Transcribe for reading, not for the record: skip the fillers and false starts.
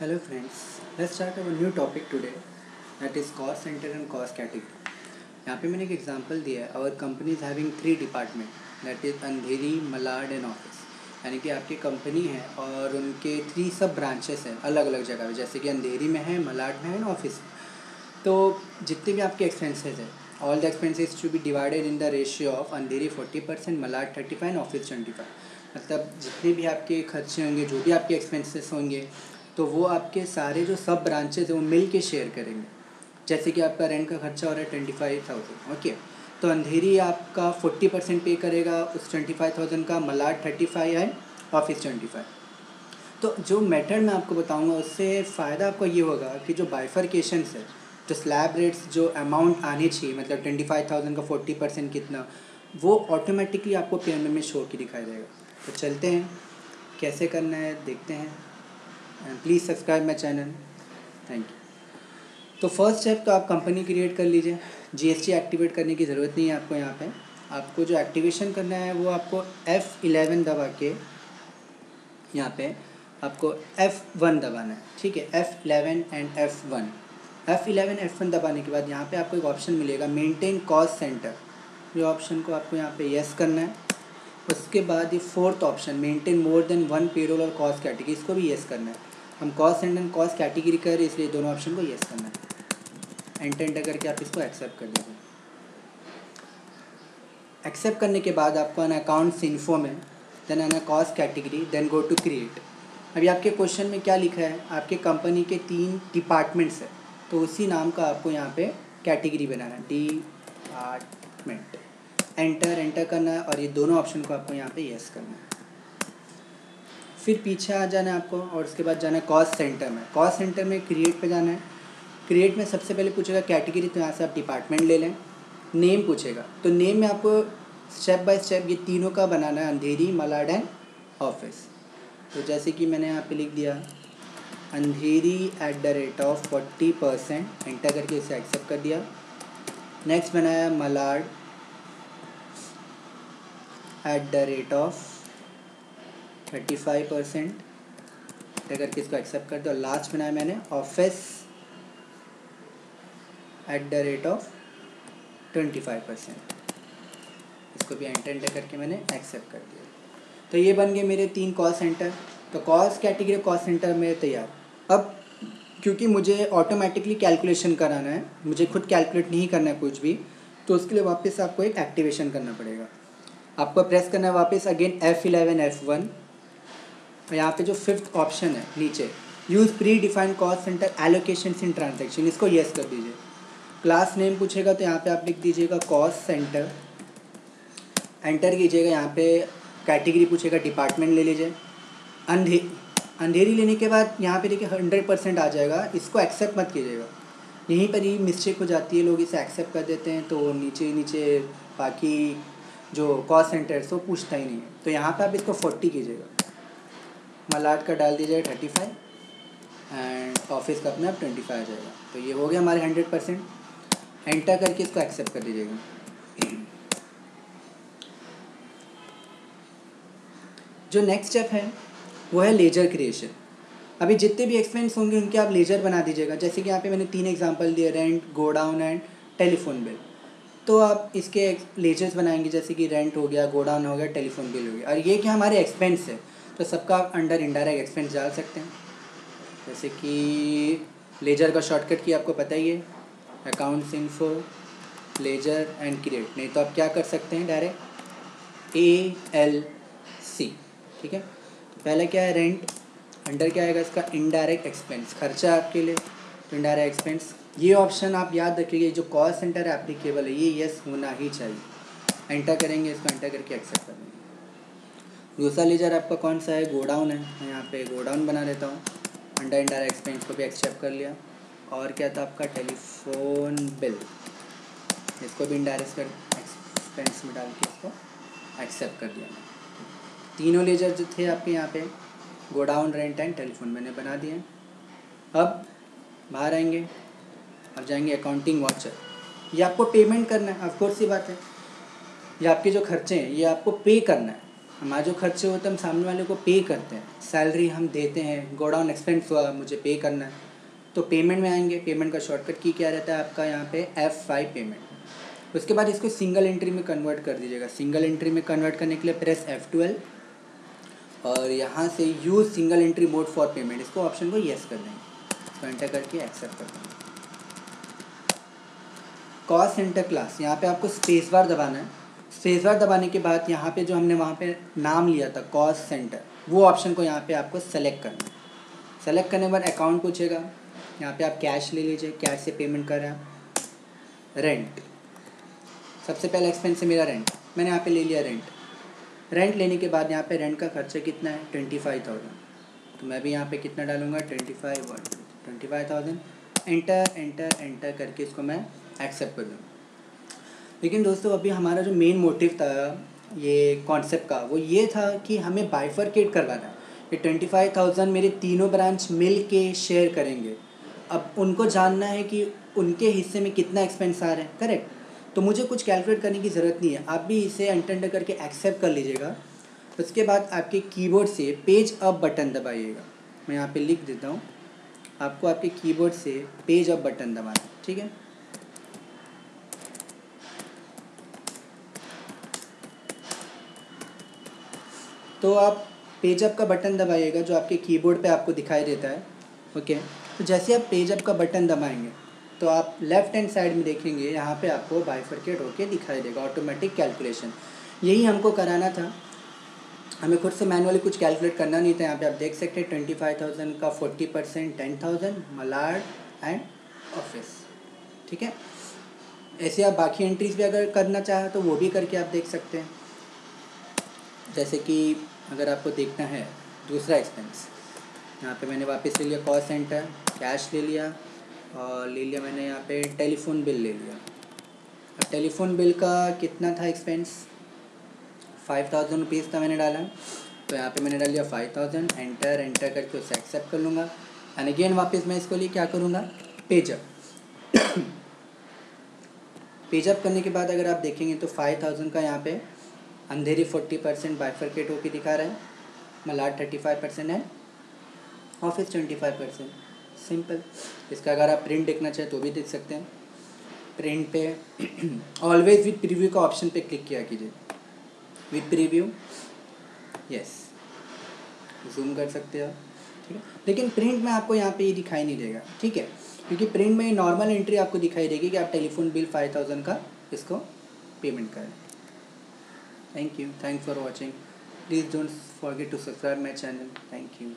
Hello friends, let's start our new topic today, that is cost center and cost category. यहाँ पे मैंने एक example दिया है. Our company is having 3 department, that is Andheri, Malad and office. यानी कि आपकी कंपनी है और उनके 3 सब ब्रांचेस हैं अलग अलग जगह पे, जैसे कि अंधेरी में है, मलाड में है एंड ऑफिस. तो जितने भी आपके एक्सपेंसेस हैं, all the expenses to be divided in the ratio of Andheri 40%, Malad 35% office 25. मतलब जितने भी आपके खर्चे होंगे, जो भी आपके एक्सपेंसेस होंगे, तो वो आपके सारे जो सब ब्रांचेज हैं वो मिल के शेयर करेंगे. जैसे कि आपका रेंट का खर्चा हो रहा है 25,000, ओके, तो अंधेरी आपका 40% पे करेगा उस 25,000 का, मलाड 35 एंड ऑफिस 25. तो जो मेथड मैं आपको बताऊंगा उससे फ़ायदा आपको ये होगा कि जो बाइफर्केशंस है, जो स्लैब रेट्स, जो अमाउंट आने चाहिए, मतलब 25,000 का 40% कितना, वो ऑटोमेटिकली आपको पेमेंट में शो की दिखाई देगा. तो चलते हैं, कैसे करना है देखते हैं. Please subscribe my channel. Thank you. तो फर्स्ट स्टेप तो आप कंपनी क्रिएट कर लीजिए. जीएसटी एक्टिवेट करने की ज़रूरत नहीं है आपको. यहाँ पे आपको जो एक्टिवेशन करना है वो आपको F11 दबा के यहाँ पे आपको F1 दबाना है. ठीक है, F11 एंड F1 दबाने के बाद यहाँ पे आपको एक ऑप्शन मिलेगा मेंटेन कॉस्ट सेंटर. ये ऑप्शन को आपको यहाँ पे यस करना है. उसके बाद ये fourth option maintain more than 1 payroll और कॉस्ट कैटेगरी, इसको भी यस करना है. हम कॉस्ट एंड कॉस्ट कैटेगरी कर रहे हैं इसलिए दोनों ऑप्शन को यस करना है. एंटर करके आप इसको एक्सेप्ट कर दीजिए. एक्सेप्ट करने के बाद आपको आना अकाउंट्स इन्फो में, देन आना cost category, then go to create. अभी आपके क्वेश्चन में क्या लिखा है, आपके कंपनी के 3 डिपार्टमेंट्स है, तो उसी नाम का आपको यहाँ पे कैटेगरी बनाना है, डिपार्टमेंट. एंटर करना है और ये दोनों ऑप्शन को आपको यहाँ पे यस करना है. फिर पीछे आ जाना है आपको और उसके बाद जाना है कॉस्ट सेंटर में. कॉस्ट सेंटर में क्रिएट पे जाना है. क्रिएट में सबसे पहले पूछेगा कैटेगरी, तो यहाँ से आप डिपार्टमेंट ले लें. नेम पूछेगा, तो नेम में आपको स्टेप बाय स्टेप ये तीनों का बनाना है, अंधेरी, मलाड एंड ऑफिस. तो जैसे कि मैंने यहाँ पे लिख दिया अंधेरी @40%, एंटर करके इसे एक्सेप्ट कर दिया. नेक्स्ट बनाया मलाड @35%, एंटर करके इसको एक्सेप्ट कर दिया. और लास्ट बनाया मैंने ऑफिस @25%, इसको भी एंटर करके मैंने एक्सेप्ट कर दिया. तो ये बन गए मेरे 3 कॉस्ट सेंटर. तो कॉस्ट कैटेगरी कॉस्ट सेंटर मेरे तैयार. अब क्योंकि मुझे ऑटोमेटिकली कैलकुलेशन कराना है, मुझे खुद कैलकुलेट नहीं करना है कुछ भी, तो उसके लिए वापस आपको एक एक्टिवेशन करना पड़ेगा. आपको प्रेस करना है वापस अगेन F11 F1. और यहाँ पे जो 5th ऑप्शन है नीचे, use pre defined cost centre allocations इन ट्रांजैक्शन, इसको येस कर दीजिए. क्लास नेम पूछेगा तो यहाँ पे आप लिख दीजिएगा कॉस्ट सेंटर. एंटर कीजिएगा. यहाँ पे कैटेगरी पूछेगा, डिपार्टमेंट ले लीजिए. अंधेरी लेने के बाद यहाँ पे देखिए 100% आ जाएगा. इसको एक्सेप्ट मत कीजिएगा, यहीं पर ही मिस्टेक हो जाती है, लोग इसे एक्सेप्ट कर देते हैं तो नीचे बाकी जो कॉस्ट सेंटर वो पूछता ही नहीं है. तो यहाँ पे आप इसको 40 कीजिएगा. मलाड का डाल दीजिएगा 35 एंड ऑफिस का अपने आप 25 आ जाएगा. तो ये हो गया हमारे 100%. एंटर करके इसको एक्सेप्ट कर दीजिएगा. जो नेक्स्ट स्टेप है वो है लेजर क्रिएशन. अभी जितने भी एक्सपेंस होंगे उनके आप लेजर बना दीजिएगा. जैसे कि यहाँ पे मैंने 3 एग्जांपल दिए, rent, godown and telephone bill. तो आप इसके लेजर्स बनाएंगे, जैसे कि रेंट हो गया, गोडाउन हो गया, टेलीफोन बिल हो गया. और ये कि हमारे एक्सपेंस है तो सबका आप अंडर इनडायरेक्ट एक्सपेंस डाल सकते हैं. जैसे कि लेजर का शॉर्टकट की आपको पता ही है, accounts info, ledger and create. नहीं तो आप क्या कर सकते हैं, डायरेक्ट ALC. ठीक है. तो पहले क्या है, रेंट, अंडर क्या आएगा इसका, इनडायरेक्ट एक्सपेंस, खर्चा आपके लिए, तो इनडायरेक्ट एक्सपेंस. ये ऑप्शन आप याद रखिएगा, जो कॉस्ट सेंटर है एप्लीकेबल है, ये यस होना ही चाहिए. एंटर करेंगे, इसको एंटर करके एक्सेप्ट कर देंगे. दूसरा लेजर आपका कौन सा है, गोडाउन है. मैं यहाँ पे गोडाउन बना देता हूँ. अंडर इनडायरेक्ट एक्सपेंस को भी एक्सेप्ट कर लिया. और क्या था आपका, टेलीफोन बिल, इसको भी इनडायरेक्ट एक्सपेंस में डाल के इसको एक्सेप्ट कर दिया. तीनों लेजर जो थे आपके यहाँ पे, गोडाउन, रेंट एंड टेलीफोन, मैंने बना दिए. अब बाहर आएंगे, अब जाएंगे अकाउंटिंग वाउचर. ये आपको पेमेंट करना है, ऑफकोर्स सी बात है. ये आपके जो खर्चे हैं ये आपको पे करना है. हमारे जो खर्चे होते हैं हम सामने वाले को पे करते हैं, सैलरी हम देते हैं, गोडाउन एक्सपेंस हुआ मुझे पे करना है, तो पेमेंट में आएंगे। पेमेंट का शॉर्टकट की क्या रहता है आपका यहाँ पे F5 पेमेंट। उसके बाद इसको सिंगल एंट्री में कन्वर्ट कर दीजिएगा। सिंगल एंट्री में कन्वर्ट करने के लिए प्रेस F12 और यहाँ से use single entry mode for payment, इसको ऑप्शन को येस कर देंगे, इसको एंटर करके एक्सेप्ट कर देंगे। कॉस्ट सेंटर क्लास, यहाँ पे आपको स्पेस बार दबाना है। स्पेस बार दबाने के बाद यहाँ पे जो हमने वहाँ पे नाम लिया था कॉस्ट सेंटर, वो ऑप्शन को यहाँ पे आपको सेलेक्ट करना है। सेलेक्ट करने के बाद अकाउंट पूछेगा, यहाँ पे आप कैश ले लीजिए, कैश से पेमेंट कर रहे हैं। रेंट, सबसे पहला एक्सपेंस है मेरा रेंट, मैंने यहाँ पे ले लिया रेंट। रेंट लेने के बाद यहाँ पे रेंट का खर्चा कितना है 25,000, तो मैं भी यहाँ पे कितना डालूँगा 25,000। एंटर एंटर एंटर करके इसको मैं एक्सेप्ट कर दूँ। लेकिन दोस्तों अभी हमारा जो मेन मोटिव था ये कॉन्सेप्ट का, वो ये था कि हमें बाइफरकेट करवाना है कि 25,000 मेरे तीनों ब्रांच मिल के शेयर करेंगे। अब उनको जानना है कि उनके हिस्से में कितना एक्सपेंस आ रहा है, करेक्ट। तो मुझे कुछ कैलकुलेट करने की ज़रूरत नहीं है, आप भी इसे एंटर करके एक्सेप्ट कर लीजिएगा। उसके बाद आपके कीबोर्ड से पेज अप बटन दबाइएगा। मैं यहाँ पे लिख देता हूँ, आपको आपके कीबोर्ड से पेज अप बटन दबाना है, ठीक है। तो आप पेज अप का बटन दबाइएगा जो आपके कीबोर्ड पे आपको दिखाई देता है, ओके। तो जैसे आप पेज अप का बटन दबाएंगे तो आप लेफ़्ट हैंड साइड में देखेंगे, यहाँ पे आपको बाइफरकेट होके दिखाई देगा ऑटोमेटिक कैलकुलेशन। यही हमको कराना था, हमें खुद से मैनुअली कुछ कैलकुलेट करना नहीं था। यहाँ पे आप देख सकते हैं 25,000 का 40% 10,000 मलाड एंड ऑफिस, ठीक है। ऐसे आप बाकी एंट्रीज भी अगर करना चाहें तो वो भी करके आप देख सकते हैं। जैसे कि अगर आपको देखना है दूसरा एक्सपेंस, यहाँ पे मैंने वापस ले लिया कॉस्ट सेंटर, कैश ले लिया और ले लिया मैंने यहाँ पे टेलीफोन बिल ले लिया। अब टेलीफोन बिल का कितना था एक्सपेंस 5,000 रुपीज़ था मैंने डाला, तो यहाँ पे मैंने डाल दिया 5,000। एंटर एंटर करके उसे एक्सेप्ट कर लूँगा एंड अगेन वापस मैं इसको लिए क्या करूँगा पेजअप। पेजअप करने के बाद अगर आप देखेंगे तो 5,000 का यहाँ पे अंधेरी 40% बाइफरकेट होके दिखा रहा है, मलाड 35% है, ऑफिस 25%। सिंपल। इसका अगर आप प्रिंट देखना चाहें तो भी देख सकते हैं। प्रिंट पे ऑलवेज विद प्रीव्यू का ऑप्शन पे क्लिक किया कीजिए, विद प्रीव्यू, यस, जूम कर सकते हो, ठीक है। लेकिन प्रिंट में आपको यहाँ पे ये दिखाई नहीं देगा, ठीक है, क्योंकि प्रिंट में नॉर्मल एंट्री आपको दिखाई देगी कि आप टेलीफोन बिल 5,000 का इसको पेमेंट करें। Thank you. Thanks for watching. Please don't forget to subscribe my channel. Thank you.